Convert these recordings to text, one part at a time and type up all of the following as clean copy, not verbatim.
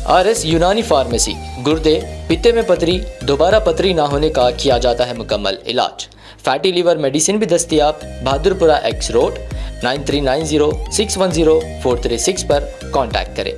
RS Unani pharmacy, गुर्दे, पित्ते में पथरी, दोबारा पथरी ना होने का किया जाता है मुकम्मल इलाज। फैटी लीवर मेडिसिन भी दस्तियाब। बहादुरपुरा X रोड 9390610436 पर कांटेक्ट करें।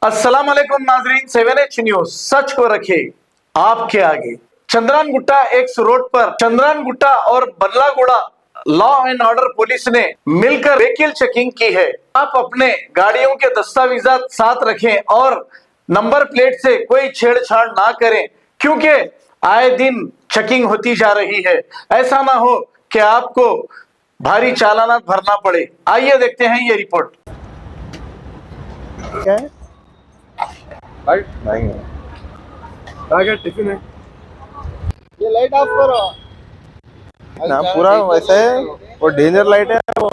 अस्सलाम वालेकुम नाजरीन, 7H न्यूज सच को रखे आपके आगे। चंद्रान गुट्टा X रोड पर चंद्रान गुट्टा और Ballaguda law and order police ने मिलकर व्हीकल चेकिंग की है। आप अपने गाड़ियों के दस्तावेजात साथ रखें और नंबर प्लेट से कोई छेड़छाड़ ना करें, क्योंकि आए दिन चेकिंग होती जा रही है। ऐसा ना हो कि आपको भारी चालाना भरना पड़े। आइए देखते हैं ये रिपोर्ट। क्या है? लाइट नहीं है। क्या टिफिन है? ये लाइट ऑफ करो ना, पूरा वैसे है। वो डेंजर लाइट है वो।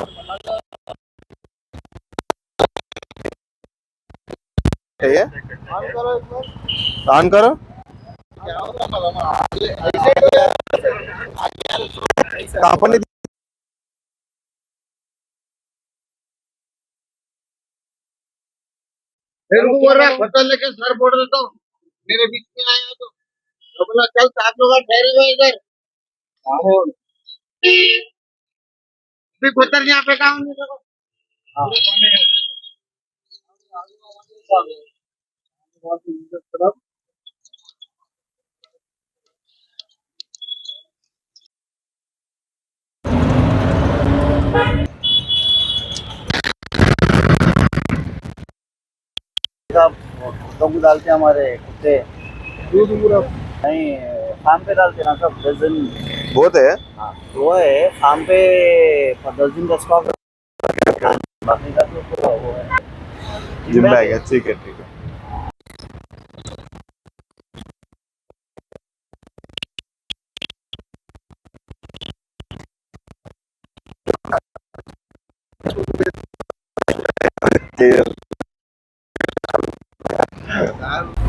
ये ऑन करो, एक बार ऑन करो। अपन फिर वो बोल रहा है फसल लेके सर बोल देता हूँ, मेरे बीच में आया तो बोला चल आप लोग ठहरे हुए इधर उतर यहाँ पे काम नहीं करो। कुत्तों को डालते हमारे कुत्ते दूध पूरा नहीं शाम पे डालते ना सब 10 दिन। बहुत है। हाँ वो है शाम पे 10 दिन का स्टॉक बाकी का तो पूरा वो है जिम में आ गया। ठीक है ठीक है।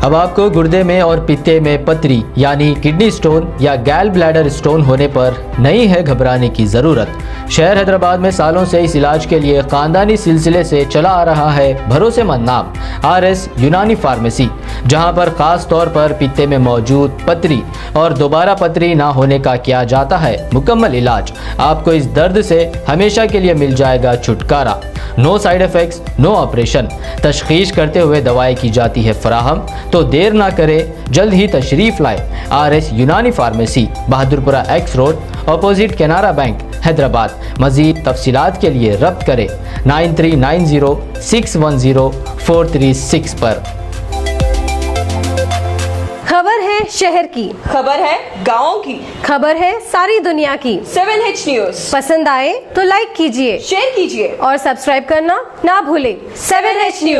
अब आपको गुर्दे में और पित्ते में पथरी यानी किडनी स्टोन या गैल ब्लैडर स्टोन होने पर नहीं है घबराने की ज़रूरत। शहर हैदराबाद में सालों से इस इलाज के लिए ख़ानदानी सिलसिले से चला आ रहा है भरोसेमंद नाम RS यूनानी फार्मेसी, जहां पर ख़ास तौर पर पित्ते में मौजूद पथरी और दोबारा पथरी ना होने का किया जाता है मुकम्मल इलाज। आपको इस दर्द से हमेशा के लिए मिल जाएगा छुटकारा। No side effects, no operation. तशखीस करते हुए दवाएं की जाती है फराहम। तो देर ना करें, जल्द ही तशरीफ लाए RS Unani pharmacy, Bahadurpura X road, opposite Canara bank, Hyderabad. मजीद तफसीलात के लिए रब्त करें 9390610436 पर। खबर है शहर की, खबर है गाँव की, खबर है सारी दुनिया की। 7H न्यूज पसंद आए तो लाइक कीजिए, शेयर कीजिए और सब्सक्राइब करना ना भूलें। 7H news.